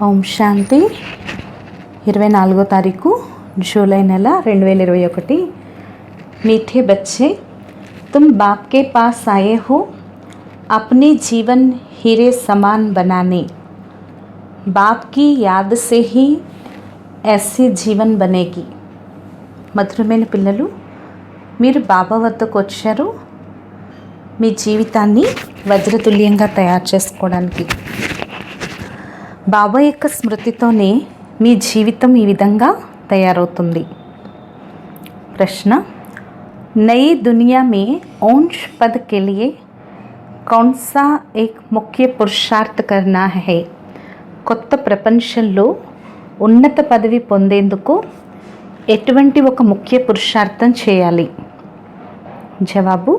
ఓం శాంతి 24వ తారీఖు జూలై నెల 2021। मीठे बच्चे, तुम बाप के पास आए हो अपने जीवन हीरे समान बनाने। बाप की याद से ही ऐसे जीवन बनेगी। మధురమైన పిల్లలు, మీరు బాబా వద్దకు వచ్చారు మీ జీవితాన్ని వజ్రతుల్యంగా తయారు చేసుకోవడానికి। బాబా యొక్క స్మృతితోనే మీ జీవితం ఈ విధంగా తయారవుతుంది। ప్రశ్న, नई दुनिया में ऊंच पद के लिए कौन सा एक मुख्य पुरुषार्थ करना है? కొత్త ప్రపంచంలో ఉన్నత పదవి పొందేందుకు ఎటువంటి ఒక ముఖ్య పురుషార్థం చేయాలి? జవాబు,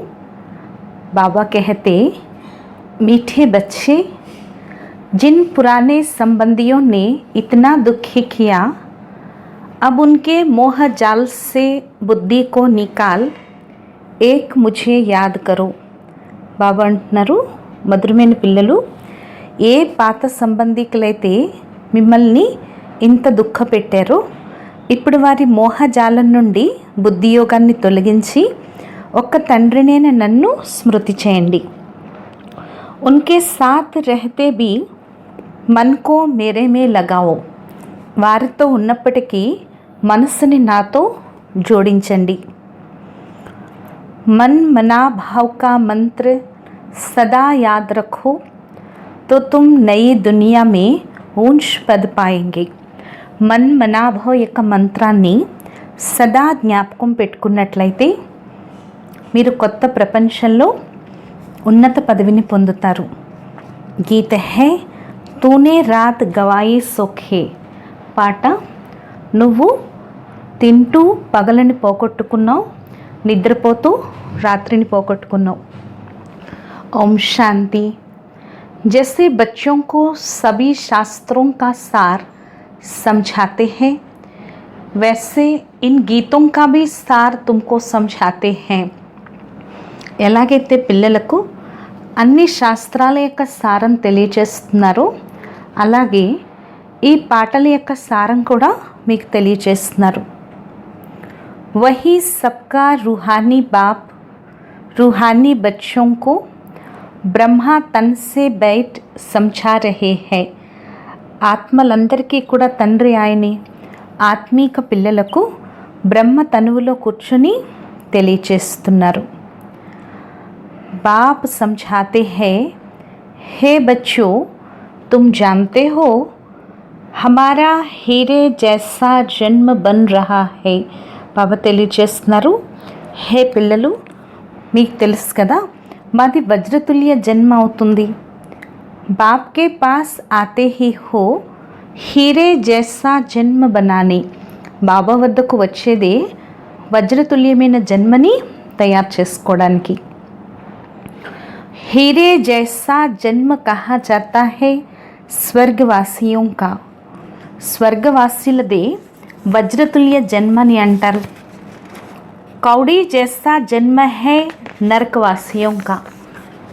बाबा कहते, मीठे बच्चे, जिन पुराने संबंधियों ने इतना दुखी किया, अब उनके मोह जाल से बुद्धि को निकाल एक मुझे याद करो। బాబా అంటున్నారు, మధురమైన పిల్లలు, ఏ పాత సంబంధికులైతే మిమ్మల్ని ఇంత దుఃఖ పెట్టారో ఇప్పుడు వారి మోహజాలం నుండి బుద్ధియోగాన్ని తొలగించి ఒక్క తండ్రినైన నన్ను స్మృతి చేయండి। उनके साथ रहते भी मन को मेरे में लगाओ। వారితో ఉన్నప్పటికీ మనసుని నాతో జోడించండి। मन मना भाव का मंत्र सदा याद रखो तो तुम नई दुनिया में ऊंच पद पाएंगे। मन मनाభావ యొక్క మంత్రాన్ని సదా జ్ఞాపకం పెట్టుకున్నట్లయితే మీరు కొత్త ప్రపంచంలో ఉన్నత పదవిని పొందుతారు। గీత హే తూనే రాత్ గవాయి సోఖే, పాట, నువ్వు తింటూ పగలని పోగొట్టుకున్నావు, నిద్రపోతూ రాత్రిని పోగొట్టుకున్నావు। ओम शांति। जैसे बच्चों को सभी शास्त्रों का सार समझाते हैं, वैसे इन गीतों का भी सार तुमको समझाते हैं। ఎలాగైతే పిల్లలకు అన్ని శాస్త్రాల యొక్క సారం తెలియచేస్తున్నారో అలాగే ఈ పాటల యొక్క సారం కూడా మీకు తెలియచేస్తున్నారు। वही सबका रूहानी बाप रूहानी बच्चों को ब्रह्मा तन से बैठ समझा रहे हैं। ఆత్మలందరికీ కూడా తండ్రి ఆయనే ఆత్మీక పిల్లలకు బ్రహ్మ తనువులో కూర్చొని తెలియచేస్తున్నారు। बाप समझाते हैं, हे बच्चों, तुम जानते हो हमारा हीरे जैसा जन्म बन रहा है। బాబా తెలియచేస్తున్నారు, హే పిల్లలు, మీకు తెలుసు కదా మాది వజ్రతుల్య జన్మ అవుతుంది। బాప్ కే పాస్ ఆతే హీ హో హీరే జైసా జన్మ బనానే, బాబా వద్దకు వచ్చేదే వజ్రతుల్యమైన జన్మని తయారు చేసుకోవడానికి। हीरे जैसा जन्म कहा जाता है स्वर्गवासियों का, స్వర్గవాసులదే వజ్రతుల్య జన్మని అంటారు। కౌడి జైసా జన్మ హై నరకవాసియోं का,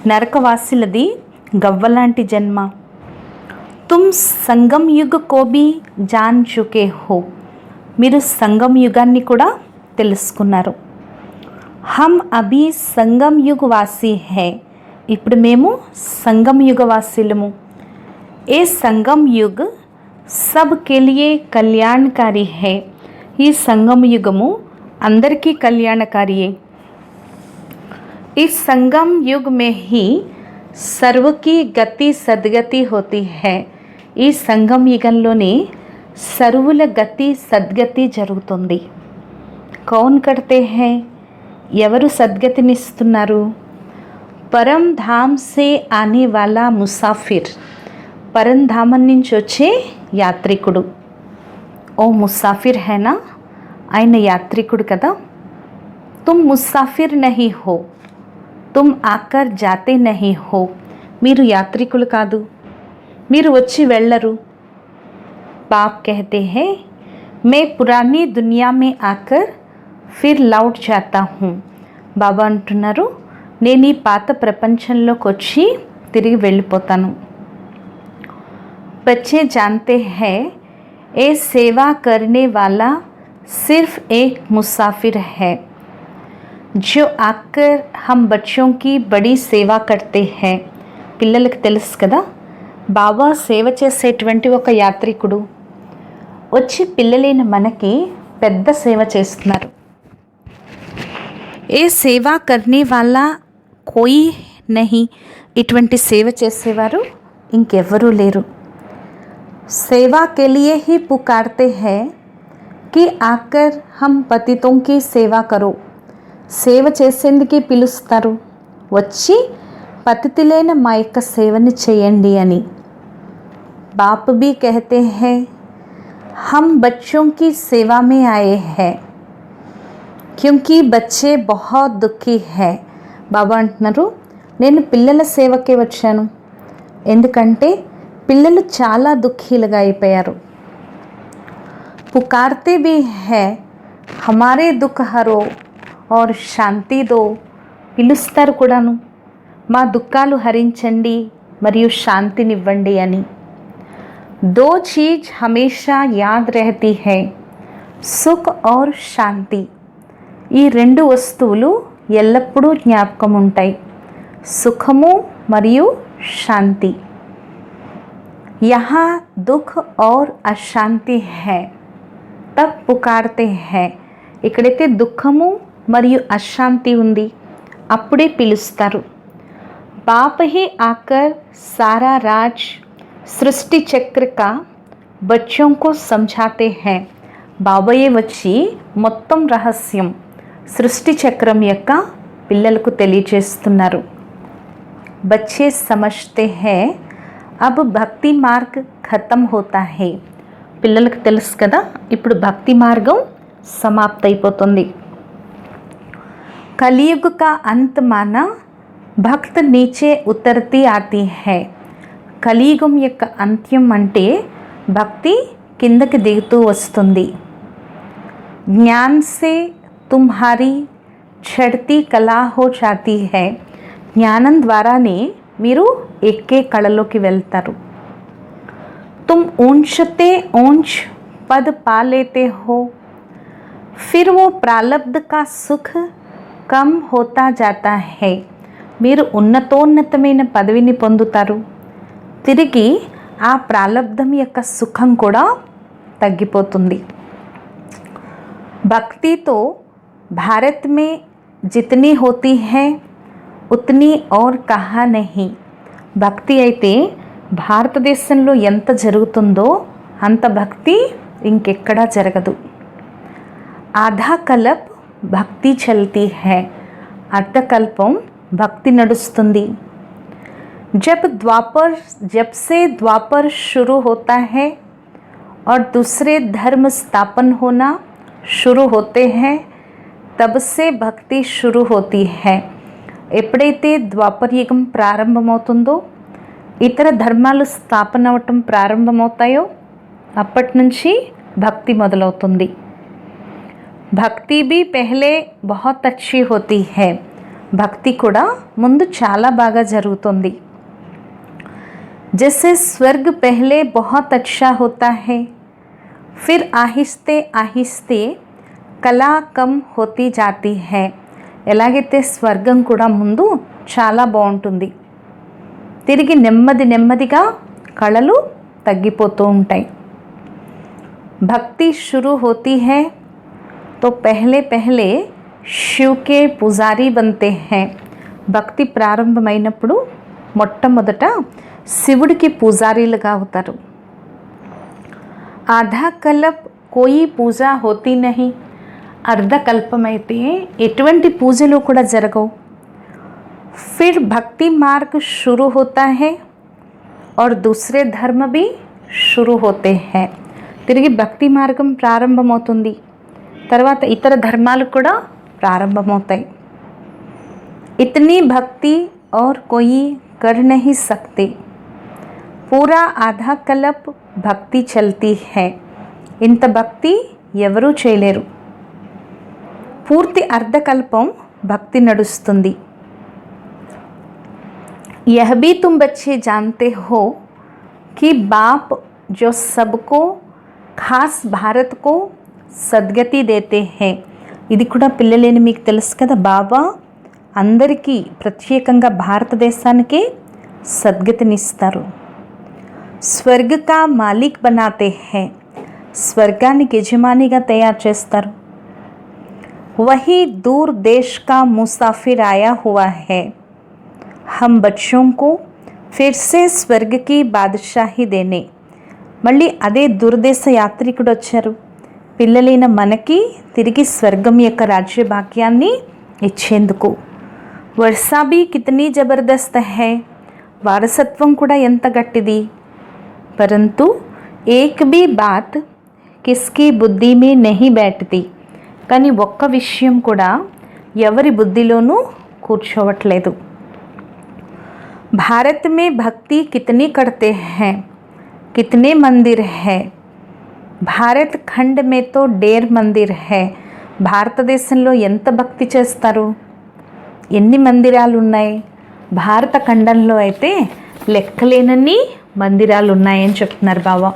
నరకవాసులది గవ్వలాంటి జన్మ। తుమ్ సంగం యుగ్ కో భీ జాన్ చుకే హో, మీరు సంగం యుగాన్ని కూడా తెలుసుకున్నారు। హమ్ అభీ సంగం యుగ్ వాసి హై, ఇప్పుడు మేము సంగం యుగ వాసులము। ఏ సంగం యుగ్ సబ్ కే లియే కళ్యాణకారి హై, ఈ సంగమ యుగము అందరికీ కళ్యాణకారియే। इस संगम युग में ही सर्व की गति सद्गति होती है, ఈ సంగం యుగంలోనే సర్వుల గతి సద్గతి జరుగుతుంది। కౌన్ కర్తే హై, ఎవరు సద్గతినిస్తున్నారు? పరం ధామ్ సే ఆనే వాలా ముసాఫిర్, పరంధామం నుంచి వచ్చే యాత్రికుడు। ఓ ముసాఫిర్ హైనా, ఆయన యాత్రికుడు కదా। తుమ్ ముసాఫిర్ నహీ హో, తుమ్ ఆకర్ జాతే నహీ హో, మీరు యాత్రికులు కాదు, మీరు వచ్చి వెళ్ళరు। బాప్ కహతే high, May Purani Duniya May ochre Phir Laut జాతా who, బాబా అంటున్నారు, నేను ఈ పాత ప్రపంచంలోకి వచ్చి తిరిగి వెళ్ళిపోతాను। बच्चे जानते हैं ये सेवा करने वाला सिर्फ एक मुसाफिर है जो आकर हम बच्चों की बड़ी सेवा करते हैं. పిల్లలకు తెలుసు కదా, బాబా సేవ చేసేటువంటి ఒక యాత్రికుడు వచ్చి పిల్లలైన మనకి పెద్ద సేవ చేస్తున్నారు. ఏ సేవా కర్నే వాలా కోయి నహీ, ఇటువంటి సేవ చేసేవారు ఇంకెవ్వరూ లేరు. सेवा के लिए ही पुकारते हैं कि आकर हम पतितों की सेवा करो. సేవ చేసేందుకే పిలుస్తారు, వచ్చి పతితులైన మా యొక్క సేవని చేయండి అని. बाप भी कहते हैं हम बच्चों की सेवा में आए हैं क्योंकि बच्चे बहुत दुखी हैं. బాబా అంటున్నారు, నేను పిల్లల సేవకే వచ్చాను, ఎందుకంటే పిల్లలు చాలా దుఃఖీలుగా అయిపోయారు. పుకార్తే भी है हमारे दुख हरो और శాంతి దో, పిలుస్తారు కూడాను, మా దుఃఖాలు హరించండి మరియు శాంతినివ్వండి అని. दो चीज़ हमेशा याद रहती है, సుఖ और శాంతి. ఈ రెండు వస్తువులు ఎల్లప్పుడూ జ్ఞాపకం ఉంటాయి, సుఖము మరియు శాంతి. यहाँ दुख और अशांति है तब पुकारते हैं. ఇక్కడైతే దుఃఖము మరియు అశాంతి ఉంది, అప్పుడే పిలుస్తారు. बाप ही आकर सारा राज सृष्टि चक्र का बच्चों को समझाते हैं. బాబాయే వచ్చి మొత్తం రహస్యం సృష్టి చక్రం యొక్క పిల్లలకు తెలియజేస్తున్నారు. बच्चे समझते हैं अब భక్తి మార్గ్ ఖతం హోతా హై. పిల్లలకు తెలుసు కదా, ఇప్పుడు భక్తి మార్గం సమాప్త అయిపోతుంది. కలియుగ కా అంత్ మానా భక్త్ నీచే ఉతర్తి ఆతి హై. కలియుగం యొక్క అంత్యం అంటే భక్తి కిందకి దిగుతూ వస్తుంది. జ్ఞాన్ సే తుమ్హారీ చढ़ती కళా హో జాతి హై. జ్ఞానం ద్వారానే మీరు ఎక్కే కళలోకి వెళ్తారు. तुम ऊंचते ऊंच पद पा लेते हो, फिर वो प्रारब्ध का सुख कम होता जाता है. మీరు ఉన్నతోన్నతమైన పదవిని పొందుతారు, తిరిగి ఆ ప్రారబ్ధం యొక్క సుఖం కూడా తగ్గిపోతుంది. भक्ति तो भारत में जितनी होती है ఉత్ని और కహా నహీ. భక్తి అయితే భారతదేశంలో ఎంత జరుగుతుందో అంత భక్తి ఇంకెక్కడా జరగదు. ఆధా కల్ప్ భక్తి చల్తీ హై. అర్ధకల్పం భక్తి నడుస్తుంది. जब से द्वापर शुरू होता है और दूसरे धर्म स्थापन होना शुरू होते हैं तब से भक्ति शुरू होती है. ఎప్పుడైతే ద్వాపర యుగం ప్రారంభమవుతుందో, ఇతర ధర్మాలు స్థాపన అవటం ప్రారంభమవుతాయో అప్పటి నుంచి భక్తి మొదలవుతుంది. భక్తి भी पहले बहुत अच्छी होती है. భక్తి కూడా ముందు చాలా బాగా జరుగుతుంది. जैसे स्वर्ग पहले बहुत अच्छा होता है, फिर आहिस्ते आहिस्ते कला कम होती जाती है. ఎలాగైతే స్వర్గం కూడా ముందు చాలా బాగుంటుంది, తిరిగి నెమ్మది నెమ్మదిగా కళలు తగ్గిపోతూ ఉంటాయి. భక్తి शुरू होती है तो पहले पहले शिव के पुजारी बनते हैं. భక్తి ప్రారంభమైనప్పుడు మొట్టమొదట శివుడికి పూజారీలుగా అవుతారు. ఆధా కల్ప్ కోయి పూజ హోతీ నహీ. అర్ధకల్పమైతే ఎటువంటి పూజలు కూడా జరగవు. ఫిర్ భక్తి మార్గ్ शुरू होता है और दूसरे धर्म भी शुरू होते हैं. తిరిగి భక్తి మార్గం ప్రారంభమవుతుంది, తర్వాత ఇతర ధర్మాలు కూడా ప్రారంభమవుతాయి. ఇతనీ భక్తి और कोई कर नहीं सकते. पूरा आधा कल्प భక్తి చల్తీ है. ఇంత భక్తి ఎవరూ చేయలేరు. పూర్తి అర్ధకల్పం భక్తి నడుస్తుంది. यह भी तुम बच्चे जानते हो कि बाप जो सबको खास भारत को సద్గతి దేతే హై. ఇది కూడా పిల్లలేని మీకు తెలుసు కదా, బాబా అందరికీ ప్రత్యేకంగా భారతదేశానికే సద్గతినిస్తారు. స్వర్గ కా మాలిక్ బనాతే హై, స్వర్గానికి యజమానిగా తయారు చేస్తారు. వహీ దూర్ దేశ్ కా ముసాఫిర్ ఆయా హువా హై, హమ్ బచ్చోం కో ఫిర్ సే స్వర్గ కి బాద్షాహీ దేనే. మళ్ళీ అదే దూరదేశ యాత్రికుడు వచ్చారు, పిల్లలైన మనకి తిరిగి స్వర్గం యొక్క రాజ్య భాగ్యాన్ని ఇచ్చేందుకు. వర్షా భీ కితనీ జబర్దస్త్ హై, వారసత్వం కూడా ఎంత గట్టిది. పరంతు ఏక్ భీ బాత్ కిస్కి బుద్ధి మే నహీ బైఠతి, కానీ ఒక్క విషయం కూడా ఎవరి బుద్ధిలోనూ కూర్చోవట్లేదు. భారత్ మే భక్తి కితనీ కర్తే హై, కితనే మందిర్ హై. భారత్ ఖండ్ మే తో 1.5 మందిర్ హై. భారతదేశంలో ఎంత భక్తి చేస్తారు, ఎన్ని మందిరాలు ఉన్నాయి. భారత ఖండంలో అయితే లెక్కలేనన్ని మందిరాలు ఉన్నాయని చెప్తున్నారు బాబా.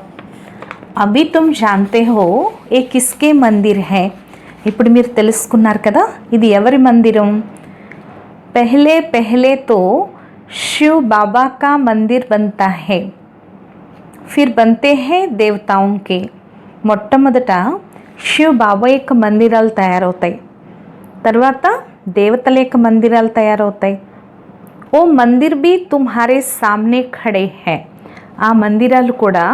అభి తుమ్ జాన్తే హో ఏ కిస్కే మందిర్ హై. ఇప్పుడు మీరు తెలుసుకున్నారు కదా, ఇది ఎవరి మందిరం. పెహ్లే పెహ్లే తో శివ్ బాబా కా మందిర్ బన్తా హై, ఫిర్ బంతే హై దేవతాओं के. మొట్టమొదట శివ్ బాబా యొక్క మందిరాలు తయారవుతాయి, తర్వాత దేవతల యొక్క మందిరాలు తయారవుతాయి. ఓ మందిర్ బి తుమ్హారే సామ్నే ఖడే హై, ఆ మందిరాలు కూడా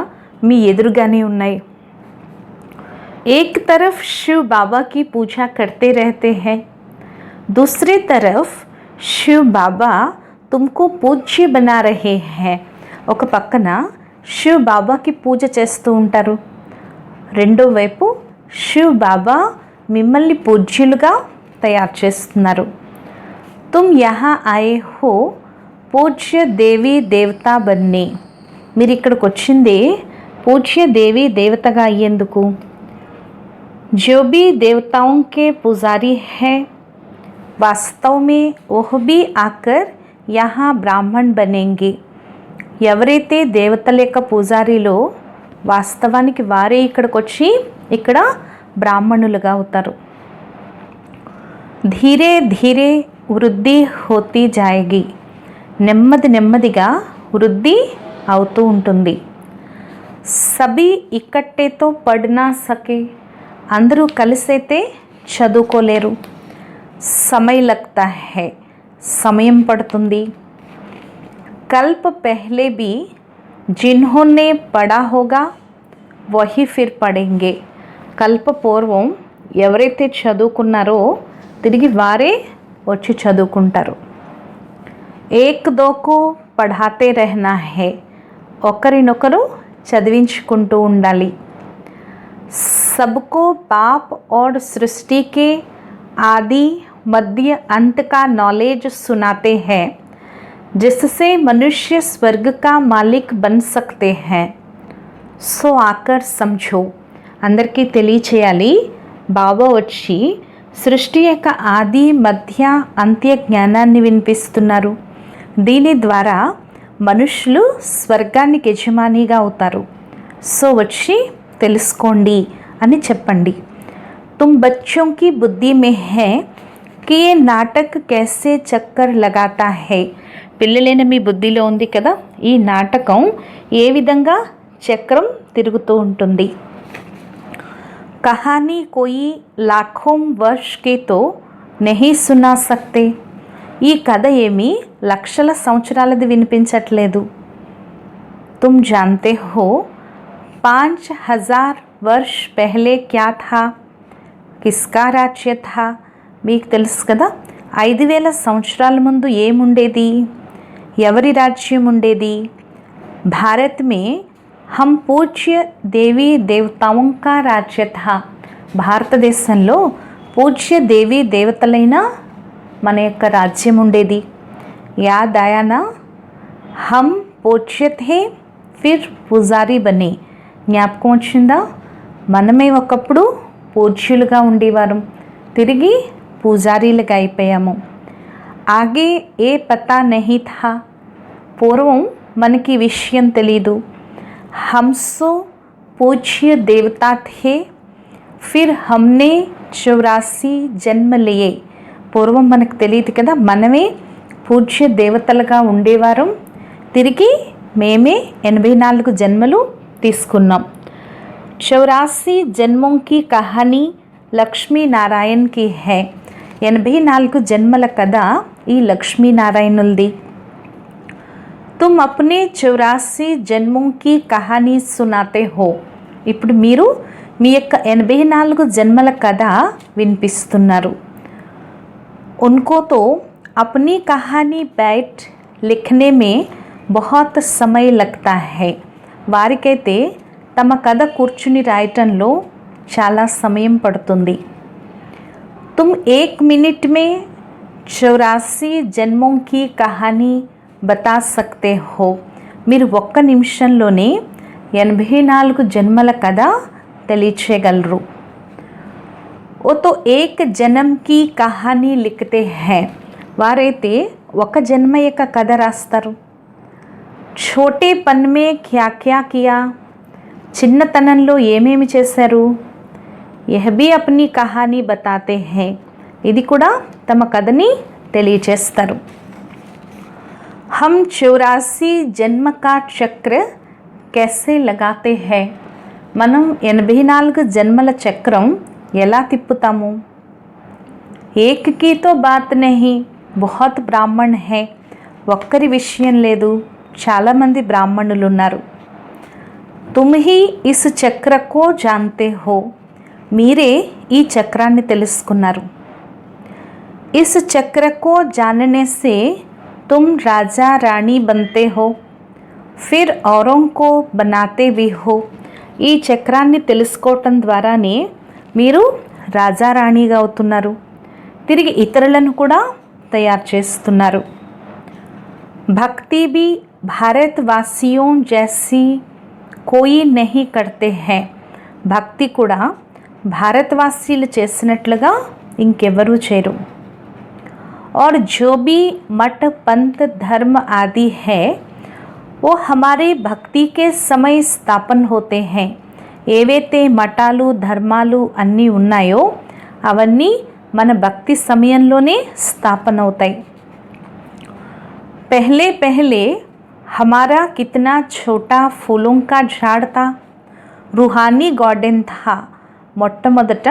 మీ ఎదురుగానే ఉన్నాయి. ఏక్ तरफ शिव बाबा की पूजा करते रहते हैं, दूसरी तरफ शिव बाबा तुमको पूज्य बना रहे हैं. ఒక పక్కన శివ్ బాబాకి పూజ చేస్తూ ఉంటారు, రెండో వైపు శివ్ బాబా మిమ్మల్ని పూజ్యులుగా తయారు చేస్తున్నారు. తుమ్ యహా ఆయే హో పూజ్య దేవీ దేవతా బన్నే. మీరు ఇక్కడికి వచ్చింది పూజ్య దేవీ దేవతగా అయ్యేందుకు. जो भी देवताओं के पुजारी है वास्तव में वह भी आकर यहाँ ब्राह्मण बनेंगे. ఎవరైతే దేవతల యొక్క పూజారిలో వాస్తవానికి వారే ఇక్కడికి వచ్చి ఇక్కడ బ్రాహ్మణులుగా అవుతారు. ధీరే ధీరే వృద్ధి హోతీ జాయేగి, నెమ్మది నెమ్మదిగా వృద్ధి అవుతూ ఉంటుంది. సభీ ఇక్కట్టేతో పడ్నా సకే, అందరూ కలిసైతే చదువుకోలేరు. సమయ లగ్తా హై, సమయం పడుతుంది. కల్ప పెహ్లే भी जिन्होंने पढ़ा होगा वही फिर पढ़ेंगे. కల్ప పూర్వం ఎవరైతే చదువుకున్నారో తిరిగి వారే వచ్చి చదువుకుంటారు. ఏక్ దోకో పఢాతే రహనా హై, ఒకరినొకరు చదివించుకుంటూ ఉండాలి. सबको पाप और सृष्टि के आदि मध्य अंत का नॉलेज सुनाते हैं, जिससे मनुष्य स्वर्ग का मालिक बन सकते हैं. సో ఆకర్ సమझो, అందరికీ తెలియచేయాలి. బాబా వచ్చి సృష్టి యొక్క ఆది మధ్య అంత్య జ్ఞానాన్ని వినిపిస్తున్నారు. దీని ద్వారా మనుషులు స్వర్గానికి యజమానిగా అవుతారు. సో వచ్చి తెలుసుకోండి అని చెప్పండి. तुम बच्चों की बुद्धि में है कि ये नाटक कैसे चक्कर लगाता है. పిల్లలైన మీ బుద్ధిలో ఉంది కదా, ఈ నాటకం ఏ విధంగా చక్రం తిరుగుతూ ఉంటుంది. కహానీ కోయి లాఖోం వర్ష్ కే తో నహీ సునా సక్తే. ఈ కథ ఏమీ లక్షల సంవత్సరాలది వినిపించట్లేదు. తుమ్ జాన్తే హో 5000 वर्ष पहले क्या था, किसका राज्य था. మీకు తెలుసు కదా, 5000 సంవత్సరాల ముందు ఏముండేది, ఎవరి రాజ్యం ఉండేది. భారత్ మే హమ్ పూజ్య దేవీ దేవతాओं का राज्य था. భారతదేశంలో పూజ్య దేవీ దేవతలైన మన యొక్క రాజ్యం ఉండేది. యాద్ ఆయానా, హమ్ పూజ్య थे फिर पुजारी बने. జ్ఞాపకం వచ్చిందా, మనమే ఒకప్పుడు పూజ్యులుగా ఉండేవారం, తిరిగి పూజారీలుగా అయిపోయాము. ఆగే ఏ పతా నహీ థా, పూర్వం మనకి విషయం తెలీదు. हमसो पूज्य देवता थे, फिर हमने 84 జన్మ लिए. పూర్వం మనకు తెలియదు కదా, మనమే పూజ్య దేవతలుగా ఉండేవారం, తిరిగి మేమే 84 జన్మలు తీసుకున్నాం. 84 జన్మों की कहानी లక్ష్మీనారాయణ की है. 84 జన్మల కథ ఈ లక్ష్మీనారాయణులది. तुम अपने 84 జన్మों की कहानी सुनाते हो. ఇప్పుడు మీరు మీ యొక్క 84 జన్మల కథ వినిపిస్తున్నారు. उनको तो अपनी कहानी बैठ लिखने में बहुत समय लगता है. వారికైతే తమ కథ కూర్చుని రాయటంలో చాలా సమయం పడుతుంది. तुम 1 मिनट में 84 జన్మों की कहानी బతా సక్తే హో. మీరు ఒక్క నిమిషంలోనే 84 జన్మల కథ తెలియచేయగలరు. ఓ తో ఏక్ జన్మ की कहानी लिखते हैं. వారైతే ఒక జన్మ యొక్క కథ రాస్తారు. छोटे पन में क्या क्या किया. చిన్నతనంలో ఏమేమి చేశారు. यह भी अपनी कहानी बताते हैं. ఇది కూడా తమ కథని తెలియచేస్తారు. हम 84 జన్మ का చక్ర कैसे लगाते हैं. మనం 84 జన్మల చక్రం ఎలా తిప్పుతాము. एक की तो बात नहीं, बहुत బ్రాహ్మణ్ है. ఒక్కరి విషయం లేదు, చాలామంది బ్రాహ్మణులు ఉన్నారు. तुम ही इस చక్ర को जानते हो. మీరే ఈ చక్రాన్ని తెలుసుకున్నారు. इस चक्र को जानने से तुम राजा रानी बनते हो, फिर औरों को बनाते भी हो. ఈ చక్రాన్ని తెలుసుకోవటం ద్వారానే మీరు రాజారాణిగా అవుతున్నారు, తిరిగి ఇతరులను కూడా తయారు చేస్తున్నారు. భక్తి भी भारतवासियों जैसी कोई नहीं करते हैं. భక్తి కూడా భారతవాసీలు చేసినట్లుగా ఇంకెవరూ చేయరు. और जो भी मठ पंथ धर्म आदि है वो हमारे भक्ति के समय स्थापन होते हैं. ఏవైతే మఠాలు ధర్మాలు అన్నీ ఉన్నాయో అవన్నీ మన భక్తి సమయంలోనే స్థాపన అవుతాయి. पहले पहले हमारा कितना छोटा फूलों का झाड़ था, रूहानी गार्डन था. మొట్టమొదట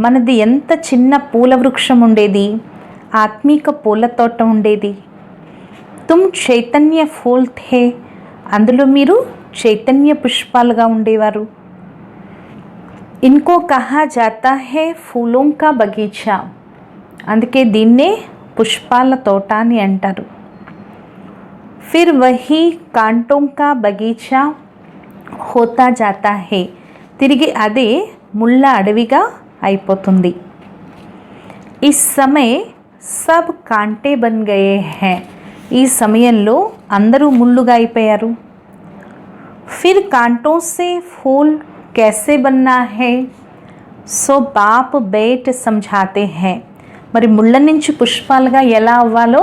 మనది ఎంత చిన్న పూల వృక్షం ఉండేది, ఆత్మీక పూల తోట ఉండేది. తుమ్ చైతన్య ఫూల్ థే. అందులో మీరు చైతన్య పుష్పాలుగా ఉండేవారు. ఇన్కో కహా జాతా హే ఫూలోం కా బగీచా. అందుకే దీన్నే పుష్పాల తోట అని అంటారు. ఫిర్ వహీ కాంటోం కా బగీచా హోతా జాతా హే. తిరిగి అదే ముళ్ళ అడవిగా అయిపోతుంది. ఇస్ సమయ సబ్ కాంటే బన్ గయే హై. ఈ సమయంలో అందరూ ముళ్ళుగా అయిపోయారు. ఫిర్ కాంటో సే ఫూల్ कैसे बनना है, సో బాప్ బేట్ సమझाते हैं. మరి ముళ్ళ నుంచి పుష్పాలుగా ఎలా అవ్వాలో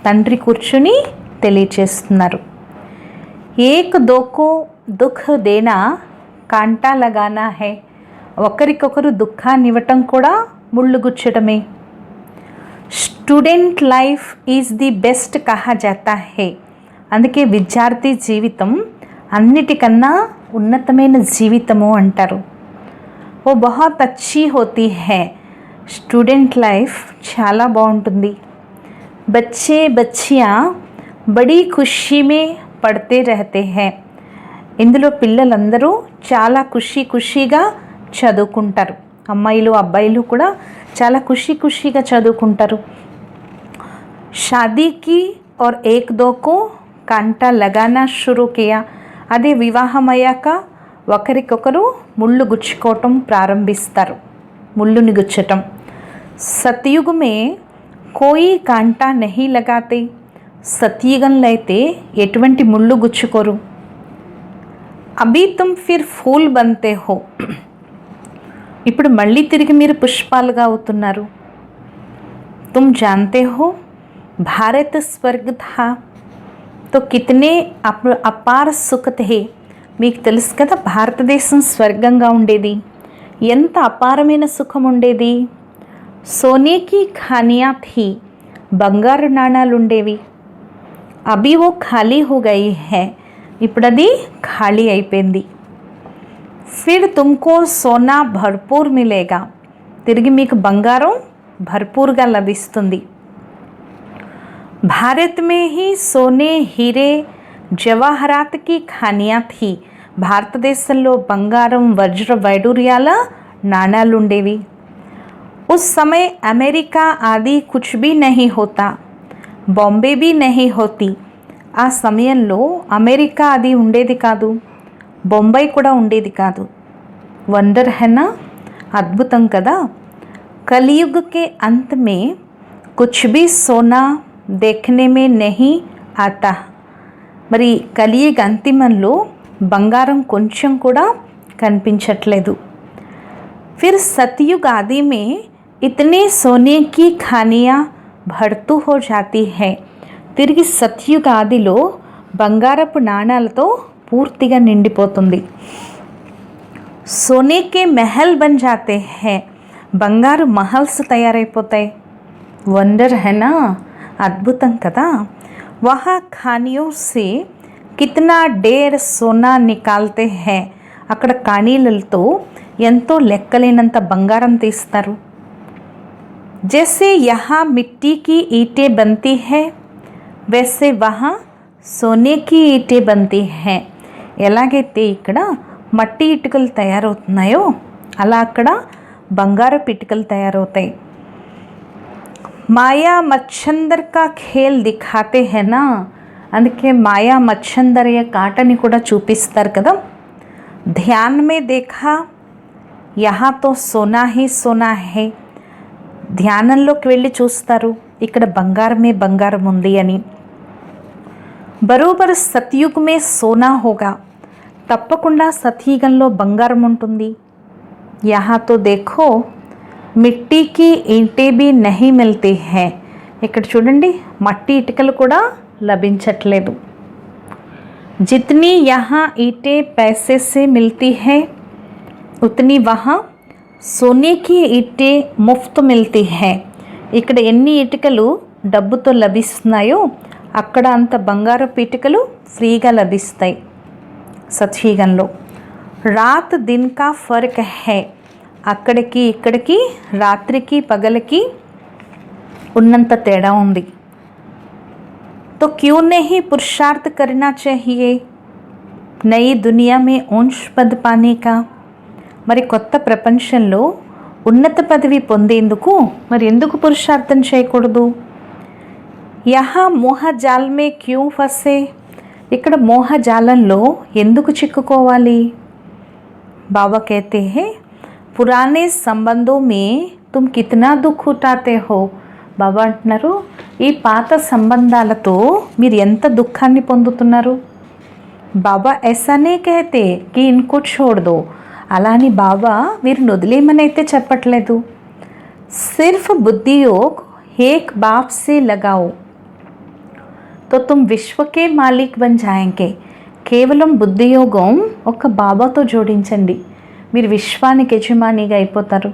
తండ్రి కూర్చుని తెలియచేస్తున్నారు. ఏక్ దోకో దుఃఖ దేనా కాంటా లగానా హై. ఒకరికొకరు దుఃఖాన్ని ఇవ్వటం కూడా ముళ్ళు గుచ్చడమే. Student life is the best కహా జాతా హై. అందుకే విద్యార్థి జీవితం అన్నిటికన్నా ఉన్నతమైన జీవితము అంటారు. ఓ బహుత్ అచ్చీ హోతీ హై. స్టూడెంట్ లైఫ్ చాలా బాగుంటుంది. బచ్చే బచ్చియా బడీ ఖుషీ మే పడితే రహతే హై. ఇందులో పిల్లలందరూ చాలా ఖుషీగా చదువుకుంటారు. అమ్మాయిలు అబ్బాయిలు కూడా చాలా ఖుషీగా చదువుకుంటారు. షాదీకి और एक दो को कांटा लगाना शुरू किया. అదే వివాహం అయ్యాక ఒకరికొకరు ముళ్ళు గుచ్చుకోవటం ప్రారంభిస్తారు, ముళ్ళుని గుచ్చటం. సతయుగ్ మే కోయి కాంటా నహీ లగాతే. సతయుగంలో అయితే ఎటువంటి ముళ్ళు గుచ్చుకోరు. అభీ తుమ్ ఫిర్ ఫూల్ బంతే హో. ఇప్పుడు మళ్ళీ తిరిగి మీరు పుష్పాలుగా అవుతున్నారు. తుమ్ జాన్తే హో భారత్ స్వర్గ్ థా. तो कितने अपार सुख थे. మీకు తెలుసు కదా, భారతదేశం స్వర్గంగా ఉండేది. ఎంత అపారమైన సుఖం ఉండేది. సోనేకి ఖానియా థీ, బంగారు నాణాలు ఉండేవి. అభి ఓ ఖాళీ హో గయి హై, ఇప్పుడు అది ఖాళీ అయిపోయింది. ఫిర్ తుమ్కో సోనా భర్పూర్ మిలేగా, తిరిగి మీకు బంగారం భర్పూర్గా లభిస్తుంది. భారత్ మే హీ సోనే హీరే జవాహరాత్ కి ఖానియా థీ, భారతదేశంలో బంగారం వజ్ర వైడూర్యాల నాణాలు ఉండేవి. ఉస్ సమయ అమెరికా ఆది కుచ్ భీ నహీ హోతా, బాంబే భీ నహీ హోతీ, ఆ సమయంలో అమెరికా అది ఉండేది కాదు, బొంబాయి కూడా ఉండేది కాదు. వండర్ హైనా, అద్భుతం కదా. కలియుగ్ కే అంత్ మే కుచ్ భీ సోనా దేఖనే మే నహీ ఆతా, మరి కలియుగ అంతిమంలో బంగారం కొంచెం కూడా కనిపించట్లేదు. ఫిర్ సతయుగ్ ఆది మే ఇతనే సోనే కి ఖానియా భర్తూ హో జాతీ హై, తిరిగి సత్యుగ ఆదిలో బంగారపు నాణాలతో పూర్తిగా నిండిపోతుంది. సోనే కే మెహల్ బన్ జాతే హై, బంగారు మహల్స్ తయారైపోతాయి. వండర్ హైనా, అద్భుతం కదా. వహా ఖానియో సే కితనా డేర్ సోనా నికాల్తే హై, అక్కడ కాణీలతో ఎంతో లెక్కలేనంత బంగారం తీస్తారు. జైసే యహా మిట్టీ కి ఈటే బంతీ హై, వైసే వహా సోనే కి ఈటే బంతీ హై, ఎలాగైతే ఇక్కడ మట్టి ఇటుకలు తయారవుతున్నాయో అలా అక్కడ బంగారపు ఇటుకలు తయారవుతాయి. మాయా మచ్చందర్ కా ఖేల్ దిఖాతే హైనా, అందుకే మాయా మచ్చందర్ యొక్క ఆటని కూడా చూపిస్తారు కదా. ధ్యాన్ మే దేఖా యహా తో సోనా హీ సోనా హై, ధ్యానంలోకి వెళ్ళి చూస్తారు ఇక్కడ బంగారమే బంగారం ఉంది అని. బరోబర్ సత్యుగ్ మే సోనా హోగా, తప్పకుండా సత్యుగంలో బంగారం ఉంటుంది. యహా తో దేఖో మిట్టీకి ఈంటే భీ నహీ మిల్తే హై, ఇక్కడ చూడండి మట్టి ఇటుకలు కూడా లభించట్లేదు. జితనీ యహా ఈటే పైసే సే మిల్తీ హై ఉతనీ వహా సోనే కి ఈటే ముఫ్త్ మిల్తీ హై, ఇక్కడ ఎన్ని ఇటుకలు డబ్బుతో లభిస్తున్నాయో అక్కడ అంత బంగారపు ఇటుకలు ఫ్రీగా లభిస్తాయి సత్యుగంలో. రాత్ దిన్ కా ఫర్క్ హై, అక్కడికి ఇక్కడికి రాత్రికి పగలకి ఉన్నంత తేడా ఉంది. तो क्यों नहीं पुरुषार्थ करना चाहिए नई दुनिया में ऊंच पद पाने का, మరి కొత్త ప్రపంచంలో ఉన్నత పదవి పొందేందుకు మరి ఎందుకు పురుషార్థం చేయకూడదు. యహా మోహజాల్ మే క్యూ ఫసే, ఇక్కడ మోహజాలంలో ఎందుకు చిక్కుకోవాలి. బాబా कहते हैं పురానే సంబంధో మే తుమ్ కితనా దుఃఖ ఉఠాతే హో, బాబా అంటున్నారు ఈ పాత సంబంధాలతో మీరు ఎంత దుఃఖాన్ని పొందుతున్నారు. బాబా ऐसाనే कहते कि इनको छोड़ दो, అలాని బాబా వీరిని వదిలేయమని అయితే చెప్పట్లేదు. సిర్ఫ్ బుద్ధియోగ్ ఏక్ బాప్ సే లగాओ तो तुम विश्व के मालिक बन जाएंगे, కేవలం బుద్ధియోగం ఒక బాబాతో జోడించండి, మీరు విశ్వానికి యజమానిగా అయిపోతారు.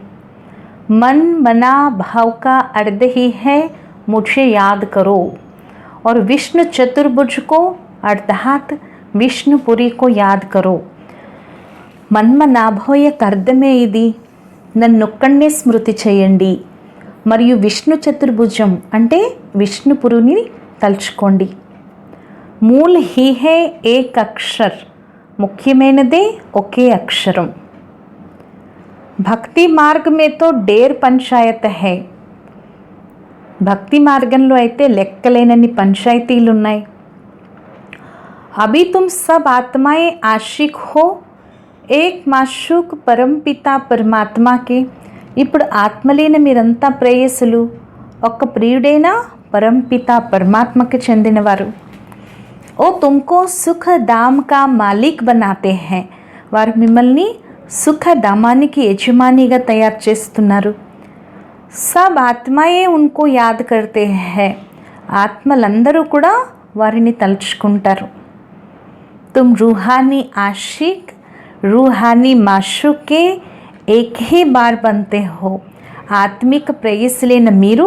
मन मना भाव का अर्थ ही है मुझे याद करो, और विष्णु चतुर्भुज को अर्थात विष्णुपुरी को याद करो. మన్మనాభో యొక్క అర్థమే ఇది, నన్నొక్కడే స్మృతి చేయండి మరియు విష్ణు చతుర్భుజం అంటే విష్ణుపురుని తలుచుకోండి. మూల్ హీ హే ఏక్ అక్షర్, ముఖ్యమైనదే ఒకే అక్షరం. భక్తి మార్గ మే తో డేర్ పంచాయత్ హై, భక్తి మార్గంలో అయితే లెక్కలేనన్ని పంచాయతీలు ఉన్నాయి. అభి తుమ్ సబ్ ఆత్మాయే ఆషిక్ హో ఏక్ మాషూక్ పరంపితా పరమాత్మాకి, ఇప్పుడు ఆత్మలైన మీరంతా ప్రేయసులు, ఒక్క ప్రియుడైన పరంపిత పరమాత్మకి చెందినవారు. ఓ తుమ్కో సుఖ దామ్ కా మాలిక్ బనాతే హై, వారు మిమ్మల్ని సుఖధామానికి యజమానిగా తయారు చేస్తున్నారు. సబ్ ఆత్మాయే ఉన్కో యాద్ కర్తే హై, ఆత్మలందరూ కూడా వారిని తలుచుకుంటారు. तुम रूहानी आशिक रूहानी माशूक के एक ही बार बनते हो. ఆత్మిక ప్రేయసులైన మీరు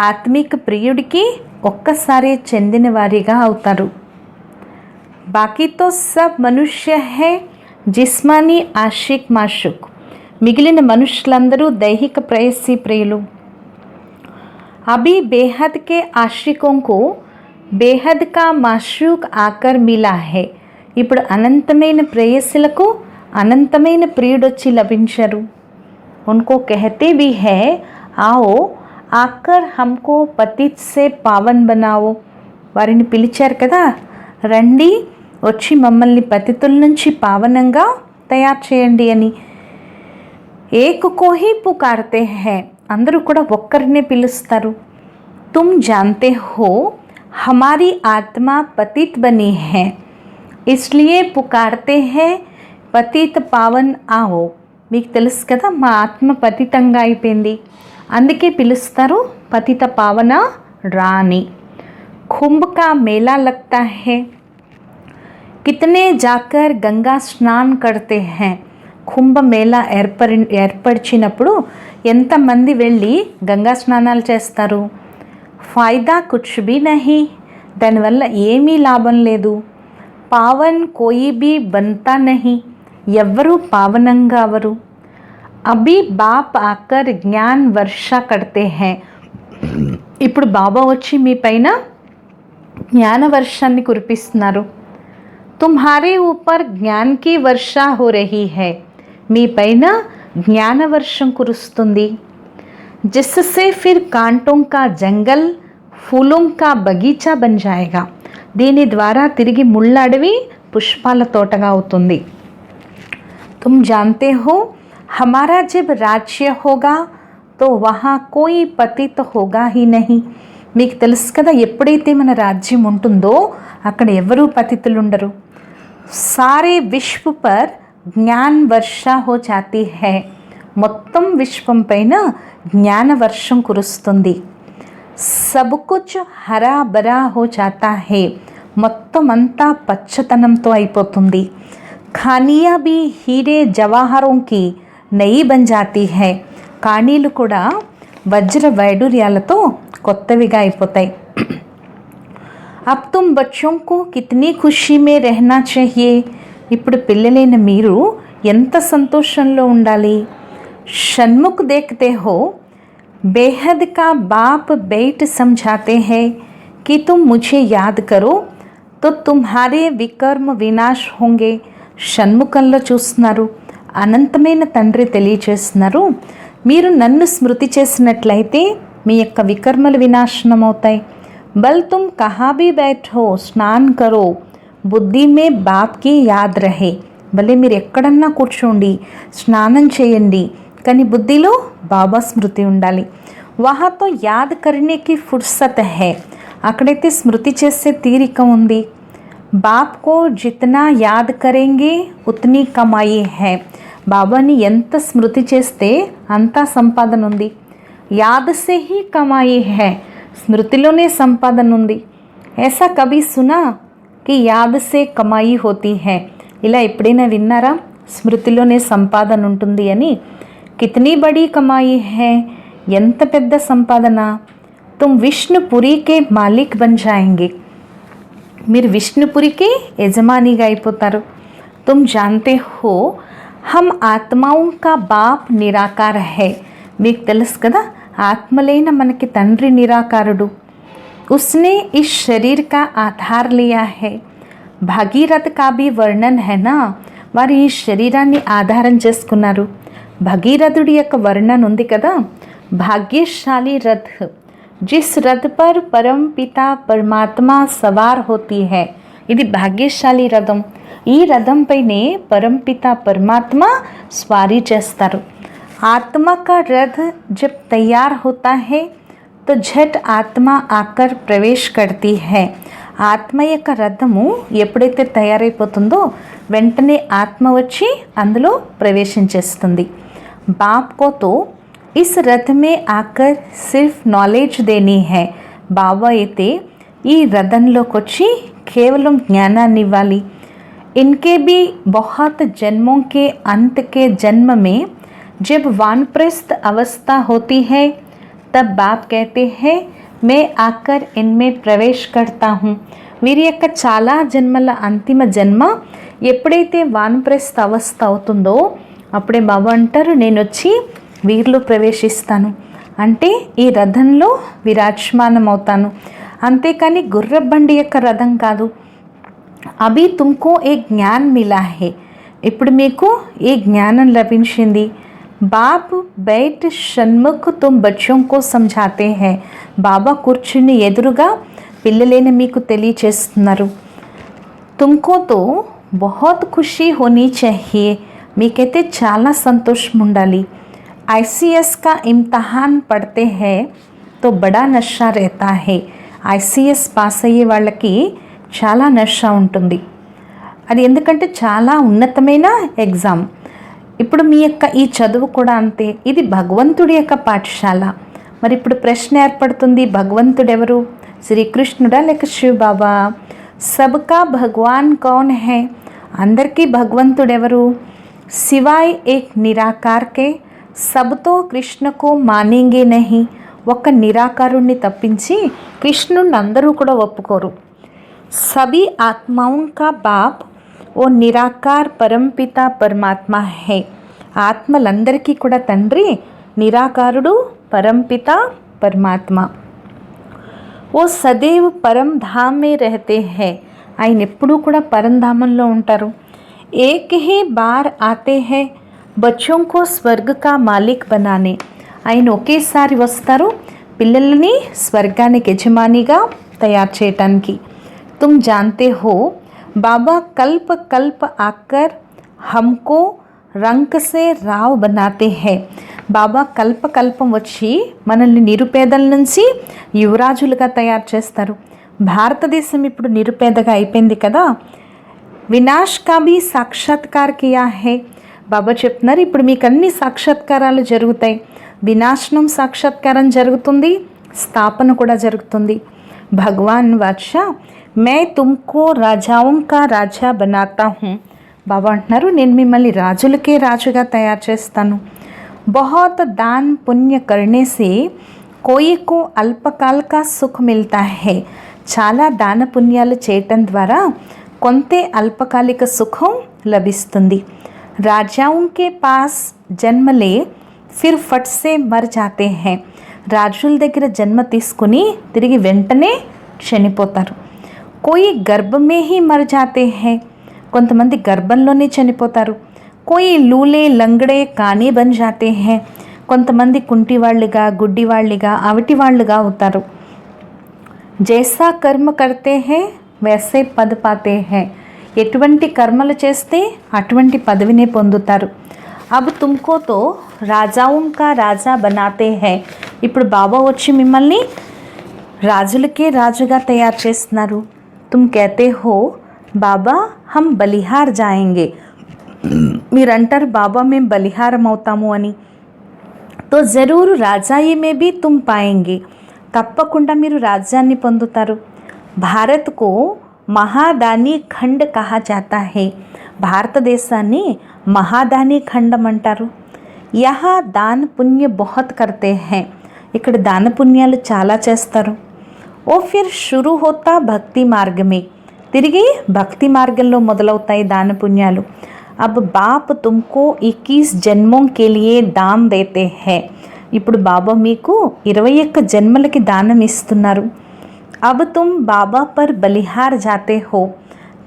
ఆత్మిక ప్రియుడికి ఒక్కసారి చెందిన వారిగా అవుతారు. బాకీ తో సబ్ మనుష్య హై జిస్మానీ ఆషిక్ మాషుక్. మిగిలిన మనుషులందరూ దైహిక ప్రేయసి ప్రియులు. అభి బేహద్ కే ఆషికోं को బేహద్ కా మాషూక్ ఆకర్ మిలా హై. ఇప్పుడు అనంతమైన ప్రేయసులకు అనంతమైన ప్రియుడొచ్చి లభించరు. उनको कहते भी है आओ आकर हमको पतित से पावन बनाओ. వారిని పిలిచారు కదా, రండి వచ్చి మమ్మల్ని పతితుల నుంచి పావనంగా తయారు చేయండి అని. ఏక్ కో హీ పుకార్తే హై. అందరూ కూడా ఒక్కరినే పిలుస్తారు. తుమ్ జాన్తే హో हमारी आत्मा पतित बनी है इसलिए पुकारते हैं पतित पावन आओ. మీకు తెలుసు కదా, మా ఆత్మ పతితంగా అయిపోయింది, అందుకే పిలుస్తారు పతిత పావన రాని. కుంభ కా మేళా లగ్తా హై. కితనే జాకర్ గంగా స్నాన్ కర్తే హై. కుంభ మేళా ఏర్పరిచినప్పుడు ఎంతమంది వెళ్ళి గంగా స్నానాలు చేస్తారు. ఫాయిదా కుచ్ భీ నహీ. దానివల్ల ఏమీ లాభం లేదు. పావన్ కోయి భీ బంతా నహీ. ఎవ్వరూ పావనంగా అవరు. అభి బాప్ ఆకర్ జ్ఞాన్ వర్ష కర్తే హై. ఇప్పుడు బాబా వచ్చి మీ పైన జ్ఞాన వర్షాన్ని కురిపిస్తున్నారు. తుమ్హారే ఊపర్ జ్ఞాన్ కి వర్ష హో రహీ హై. మీ పైన జ్ఞాన వర్షం కురుస్తుంది. జిస్సే ఫిర్ కాంటోं का జంగల్ ఫూలోं का బగీచా బన్ జాయేగా. దీని ద్వారా తిరిగి ముళ్ళ అడవి పుష్పాల తోటగా అవుతుంది. तुम जानते हो हमारा जब राज्य होगा तो वहाँ कोई पतित होगा ही नहीं. మీకు తెలుసు కదా, ఎప్పుడైతే మన రాజ్యం ఉంటుందో అక్కడ ఎవరూ పతితులు ఉండరు. సారే విశ్వ పర్ జ్ఞాన్ వర్ష హో జాతి హై. మొత్తం విశ్వం పైన జ్ఞాన వర్షం కురుస్తుంది. సబ్ కుచ్ హరా బరా హో జాతా హై. మొత్తం అంతా పచ్చతనంతో అయిపోతుంది. ఖానియా भी हीरे జవాహరోं की नई बन जाती है. కాణీలు కూడా వజ్ర వైడూర్యాలతో కొత్తవిగా అయిపోతాయి. अब तुम बच्चों को कितनी खुशी में रहना चाहिए. ఇప్పుడు పిల్లలైన మీరు ఎంత సంతోషంలో ఉండాలి. షణ్ముఖ్ देखते हो बेहद का बाप बेट समझाते हैं कि तुम मुझे याद करो तो तुम्हारे विकर्म विनाश होंगे. షణ్ముఖంలో చూస్తున్నారు, అనంతమైన తండ్రి తెలియచేస్తున్నారు, మీరు నన్ను స్మృతి చేసినట్లయితే మీ యొక్క వికర్మలు వినాశనం అవుతాయి. బల్ తుమ్ కహా భీ బైఠో స్నాన్ కరో బుద్ధి మే బాప్ కి యాద్ రహే. భలే మీరు ఎక్కడన్నా కూర్చోండి, స్నానం చేయండి, కానీ బుద్ధిలో బాబా స్మృతి ఉండాలి. వహాతో యాద్ కర్నేకి ఫుర్సత్ హై. అక్కడైతే స్మృతి చేసే తీరిక ఉంది. బాప్ కో జితనా యాద్ కరేంగే ఉతనీ కమాయి హై. బాబాని ఎంత స్మృతి చేస్తే అంతా సంపాదన ఉంది. యాద్ సే హీ కమాయి హై. స్మృతిలోనే సంపాదన ఉంది. ऐसा కభీ సునా కి యాద్ సే కమాయి హోతీ హై. ఇలా ఎప్పుడైనా విన్నారా స్మృతిలోనే సంపాదన ఉంటుంది అని? కితనీ బడీ కమాయి హై. ఎంత పెద్ద సంపాదన. తుమ్ విష్ణుపురీకే మాలిక్ బన్ జాయేంగే. మీరు విష్ణుపురికి యజమానిగా అయిపోతారు. తుమ్ జాన్తే హో హమ్ ఆత్మాओं का బాప్ నిరాకార హై. మీకు తెలుసు కదా, ఆత్మలైన మనకి తండ్రి నిరాకారుడు. ఉస్నే ఇస్ శరీర్ కా ఆధార్ లియా హై. భగీరథ్ కా భీ వర్ణన్ హై నా. వారు ఈ శరీరాన్ని ఆధారం చేసుకున్నారు. భగీరథుడి యొక్క వర్ణన ఉంది కదా. భాగ్యశాలి రథ్ जिस रथ पर परम पिता परमात्मा सवार होती है. ఇది భాగ్యశాలి రథం. ఈ రథం పైనే పరంపిత పరమాత్మ స్వారీ చేస్తారు. आत्मा का रथ जब तैयार होता है तो झट आत्मा आकर प्रवेश करती है. ఆత్మ యొక్క రథము ఎప్పుడైతే తయారైపోతుందో వెంటనే ఆత్మ వచ్చి అందులో ప్రవేశించేస్తుంది. బాప్ కో తో इस रथ में आकर सिर्फ नॉलेज देनी है. బాబా అయితే ఈ రథంలోకి వచ్చి కేవలం జ్ఞానాన్ని ఇవ్వాలి. इनके भी बहुत जन्मों के अंत के जन्म में जब वानप्रस्थ अवस्था होती है तब बाप कहते हैं मैं आकर इनमें प्रवेश करता हूँ. వీరి యొక్క చాలా జన్మల అంతిమ జన్మ ఎప్పుడైతే వానప్రస్థ అవస్థ అవుతుందో అప్పుడే బాబా అంటారు నేను వచ్చి వీరిలో ప్రవేశిస్తాను, అంటే ఈ రథంలో విరాజమానం అవుతాను. అంతేకాని గుర్రబండి యొక్క రథం కాదు. అభి తుమ్కో ఏ జ్ఞాన్ మిలా హే, ఇప్పుడు మీకు ఏ జ్ఞానం లభించింది. బాప్ బయట షణ్ముఖ్ తుమ్ బచ్చోं को समझाते हैं, బాబా కూర్చుని ఎదురుగా పిల్లలైన మీకు తెలియచేస్తున్నారు. తుమ్కో తో बहुत खुशी होनी चाहिए, మీకైతే చాలా సంతోషం ఉండాలి. ICS का इम्तहान पढ़ते हैं तो बड़ा नशा रहता है. ICS పాస్ అయ్యే వాళ్ళకి చాలా నష ఉంటుంది. అది ఎందుకంటే చాలా ఉన్నతమైన ఎగ్జామ్. ఇప్పుడు మీ యొక్క ఈ చదువు కూడా అంతే, ఇది భగవంతుడి యొక్క పాఠశాల. మరి ఇప్పుడు ప్రశ్న ఏర్పడుతుంది, భగవంతుడు ఎవరు, శ్రీకృష్ణుడా లేక శివ బాబా? సబ్కా భగవాన్ కౌన్ హై, అందరికీ భగవంతుడు ఎవరు? సివాయ్ ఏక్ నిరాకార్ కే సబ్తో కృష్ణకు మానేంగే నహి, ఒక్క నిరాకారుణ్ణి తప్పించి కృష్ణుణ్ణి అందరూ కూడా ఒప్పుకోరు. సభీ ఆత్మాओं का बाप ఓ నిరాకార్ పరంపిత పరమాత్మ హే, ఆత్మలందరికీ కూడా తండ్రి నిరాకారుడు పరంపిత పరమాత్మ. ఓ సदैव పరం ధామ్ మే రహతే హై, ఆయన ఎప్పుడూ కూడా పరంధామంలో ఉంటారు. ఏక్ హీ బార్ ఆతే హై బచ్చోं को స్వర్గ కా మాలిక్ బనానే, ఆయన ఒకేసారి వస్తారు పిల్లలని స్వర్గానికి యజమానిగా తయారు చేయటానికి. तुम जानते हो बाबा कल्प कल्प आकर हमको रंक से राव बनाते हैं. బాబా కల్ప కల్పం వచ్చి మనల్ని నిరుపేదల నుంచి యువరాజులుగా తయారు చేస్తారు. భారతదేశం ఇప్పుడు నిరుపేదగా అయిపోయింది కదా. వినాష్ కా భీ సాక్షాత్కార్ కియా హై, బాబా చెప్తున్నారు ఇప్పుడు మీకు అన్ని సాక్షాత్కారాలు జరుగుతాయి. వినాశనం సాక్షాత్కారం జరుగుతుంది, స్థాపన కూడా జరుగుతుంది. భగవాన్ వాచా मैं तुमको రాజాओं का రాజా बनाता हूँ, బాబా అంటున్నారు నేను మిమ్మల్ని రాజులకే రాజుగా తయారు చేస్తాను. बहुत दान पुण्य करने से कोई को अल्पकाल का सुख मिलता है, చాలా దాన పుణ్యాలు చేయటం ద్వారా కొంతే అల్పకాలిక సుఖం లభిస్తుంది. రాజాओं के पास जन्म ले फिर फट से मर जाते हैं, రాజుల దగ్గర జన్మ తీసుకుని తిరిగి వెంటనే చనిపోతారు. कोई गर्भ में ही मर जाते हैं, కొంతమంది గర్భంలోనే చనిపోతారు. कोई लूले लंगड़े काने बन जाते हैं, కొంతమంది కుంటివాళ్ళుగా గుడ్డివాళ్ళుగా అవిటివాళ్ళుగా అవుతారు. జైసా కర్మ కర్తే హై వైసే పద్ పాతే హై, ఎటువంటి కర్మలు చేస్తే అటువంటి పదవిని పొందుతారు. అబ్ తుమ్కో తో రాజాओं का రాజా బనాతే హై, ఇప్పుడు బాబా వచ్చి మిమ్మల్ని రాజులకే రాజుగా తయారు చేస్తున్నారు. तुम कहते हो బాబా हम బలిహార్ जाएंगे, మీరు అంటారు బాబా మేము బలిహారం అవుతాము అని. తో జరూర్ రాజాయి మే భీ తుమ్ పాయేంగే, తప్పకుండా మీరు రాజ్యాన్ని పొందుతారు. భారత్కు మహాదాని ఖండ్ కహా జాతా హై, భారతదేశాన్ని మహాదాని ఖండం అంటారు. యహా దాన్ పుణ్య బహుత్ కర్తే హై, ఇక్కడ దాన పుణ్యాలు చాలా చేస్తారు. ఓ ఫిర్ షురూ హోతా భక్తి మార్గమే, తిరిగి భక్తి మార్గంలో మొదలవుతాయి దాన పుణ్యాలు. అబ్ బాప్ తుమ్కో 21 జన్మోं के लिए दान देते हैं, ఇప్పుడు బాబా మీకు 21 జన్మలకి దానం ఇస్తున్నారు. అబ్ తుమ్ బాబా పర్ బలిహార్ జాతే హో,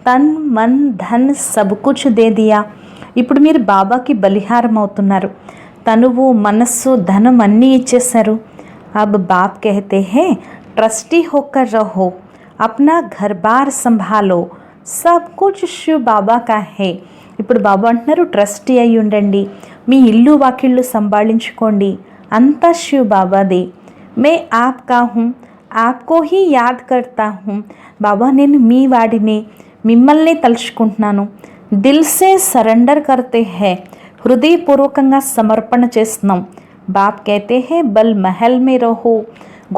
తన్ Mann Dhan sub Kuch they దియా, ఇప్పుడు మీరు బాబాకి బలిహారం అవుతున్నారు. తనువు మనస్సు ధనం అన్నీ ఇచ్చేశారు. అబ్ బాప్ कहते हैं ट्रस्टी होकर रहो, अपना घर बार संभालो, सब कुछ शिव बाबा का है. ఇప్పుడు బాబా అంటున్నారు ట్రస్టీ అయి ఉండండి, మీ ఇల్లు వాకిళ్ళు సంభాళించుకోండి, అంతా శివ్ బాబాదే. మే ఆప్కా హూँ, ఆప్కో హీ యాద్ కర్తా హూँ, బాబా నేను మీ వాడినే, మిమ్మల్ని తలుచుకుంటున్నాను. దిల్ సే సరెండర్ కర్తే హై, హృదయపూర్వకంగా సమర్పణ చేస్తున్నాం. బాప్ कहते हैं బల్ महल में रहो,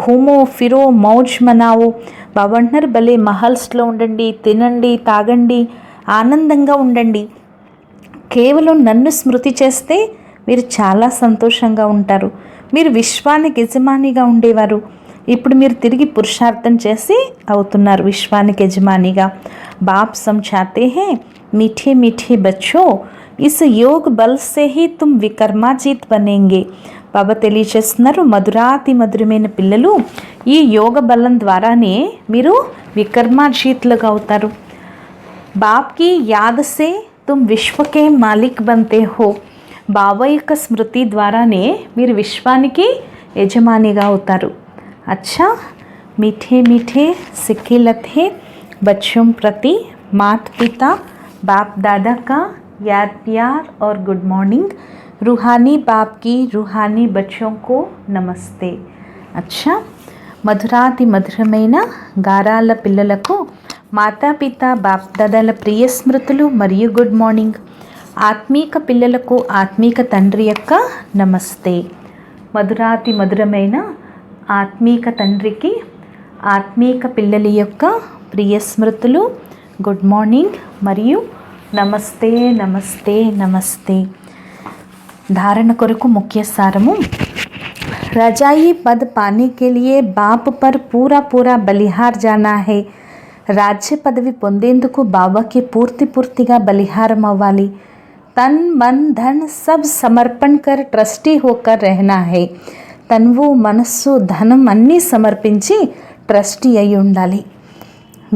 घूमो फिरो मौज मनाओ, బాబా అంటున్నారు భలే మహల్స్లో ఉండండి, తినండి తాగండి, ఆనందంగా ఉండండి. కేవలం నన్ను స్మృతి చేస్తే మీరు చాలా సంతోషంగా ఉంటారు. మీరు విశ్వానికి యజమానిగా ఉండేవారు, ఇప్పుడు మీరు తిరిగి పురుషార్థం చేసి అవుతున్నారు విశ్వానికి యజమానిగా. బాప్ సమझाते हैं मीठे मीठे बच्चों इस योग बल से ही तुम వికర్మాజీత్ बनेंगे. బాబా తెలియచేస్తున్నారు, మధురాతి మధురమైన పిల్లలు, ఈ యోగ బలం ద్వారానే మీరు వికర్మాజీత్లుగా అవుతారు. బాప్ కి యాద్ సే తుమ్ విశ్వకే మాలిక్ బంతే హో. బాబా యొక్క స్మృతి ద్వారానే మీరు విశ్వానికి యజమానిగా అవుతారు. अच्छा मीठे मीठे सिक्के लथे बच्चों प्रति माता पिता बाप दादा का याद प्यार और गुड मॉर्निंग. रूहानी बाप की रूहानी बच्चों को नमस्ते. अच्छा మధురాతి మధురమైన గారాల పిల్లలకు మాతాపిత బాప్దాదాల ప్రియ స్మృతులు మరియు గుడ్ మార్నింగ్. ఆత్మీక పిల్లలకు ఆత్మీక తండ్రి యొక్క నమస్తే. మధురాతి మధురమైన ఆత్మీక తండ్రికి ఆత్మీక పిల్లల యొక్క ప్రియ స్మృతులు, గుడ్ మార్నింగ్ మరియు నమస్తే నమస్తే నమస్తే. ధారణ కొరకు ముఖ్య సారము. रजाई पद पाने के लिए बाप पर पूरा पूरा बलिहार जाना है. రాజ్య పదవి పొందేందుకు బాబాకి పూర్తిగా బలిహారం అవ్వాలి. తన్ మన్ ధన్ సబ్ సమర్పణ్ కర్ ట్రస్టీ హోకర్ రెహనా హై. తన్వు మనస్సు ధనం అన్నీ సమర్పించి ట్రస్టీ అయి ఉండాలి.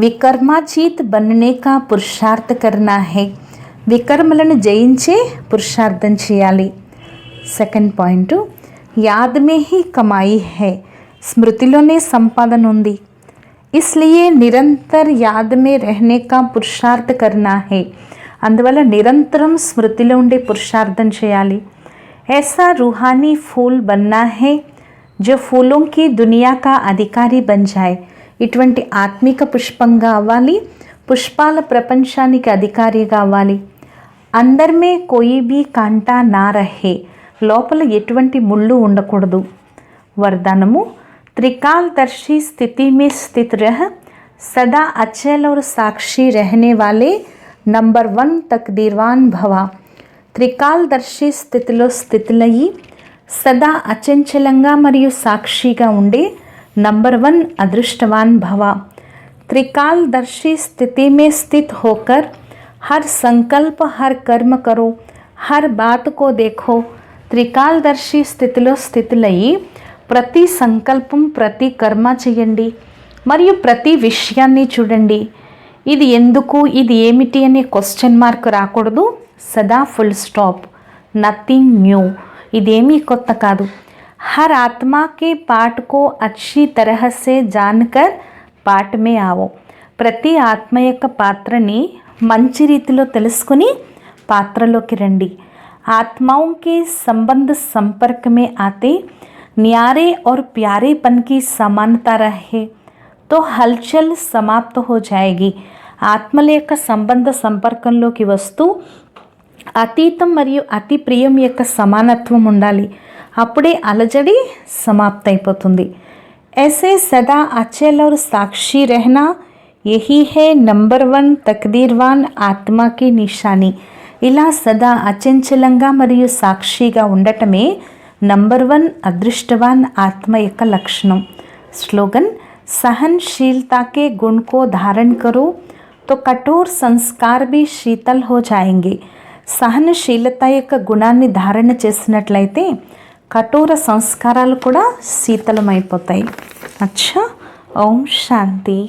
వికర్మాజీత్ బన్నే కా పురుషార్థ కర్నా హై. వికర్మలను జయించే పురుషార్థం చేయాలి. సెకండ్ పాయింట్, యాద్ మే హీ కమాయి హై. స్మృతిలోనే సంపాదన ఉంది. ఇస్లియే నిరంతర్ యాద్ మే రహనే కా పురుషార్థ కర్నా హై. అందువల్ల నిరంతరం స్మృతిలో ఉండే పురుషార్థం చేయాలి. ऐसा रूहानी फूल बनना है जो फूलों की दुनिया का अधिकारी बन जाए. ఇటువంటి ఆత్మిక పుష్పంగా అవ్వాలి, పుష్పాల ప్రపంచానికి అధికారిగా అవ్వాలి. అందర్ మే కోయి భీ కాంటా నా రహే. లోపల ఎటువంటి ముళ్ళు ఉండకూడదు. వరదానము. त्रिकालदर्शी स्थिति में स्थित रह सदा अचल और साक्षी रहने वाले नंबर 1 तकदीरवान भवा. త్రికాలదర్శి స్థితిలో స్థితులయ్యి సదా అచంచలంగా మరియు సాక్షిగా ఉండే నంబర్ 1 అదృష్టవాన్ భవ. त्रिकालदर्शी स्थिति में स्थित होकर हर संकल्प हर कर्म करो, हर बात को देखो. త్రికాలదర్శి స్థితిలో స్థితులయ్యి ప్రతి సంకల్పం ప్రతి కర్మ చేయండి మరియు ప్రతి విషయాన్ని చూడండి. ఇది ఎందుకు, ఇది ఏమిటి అనే క్వశ్చన్ మార్క్ రాకూడదు. సదా ఫుల్ స్టాప్, నథింగ్ న్యూ. ఇదేమీ కొత్త కాదు. హర్ ఆత్మా కే పాఠ్ కో అచ్చి తరహ సే జాన్కర్ పాఠ్ మే ఆవో. ప్రతి ఆత్మ యొక్క పాత్రని మంచి రీతిలో తెలుసుకుని పాత్రలోకి రండి. ఆత్మాओं के संबंध संपर्क में आते न्यारे और प्यारेपन की समानता रहे तो हलचल समाप्त हो जाएगी. ఆత్మల యొక్క సంబంధ సంపర్కంలోకి వస్తూ అతీతం మరియు అతి ప్రియం యొక్క సమానత్వం ఉండాలి. అప్పుడే అలజడి సమాప్తైపోతుంది. ऐसे सदा अचल और साक्षी रहना यही है नंबर 1 तकदीरवान आत्मा की निशानी. ఇలా సదా అచంచలంగా మరియు సాక్షిగా ఉండటమే నంబర్ 1 అదృష్టవాన్ ఆత్మ యొక్క లక్షణం. స్లోగన్. सहनशीलता के गुण को धारण करो तो कठोर संस्कार भी शीतल हो जाएंगे. సహనశీలత యొక్క గుణాన్ని ధారణ చేసినట్లయితే కఠోర సంస్కారాలు కూడా శీతలమైపోతాయి. అచ్చా. ఓం శాంతి.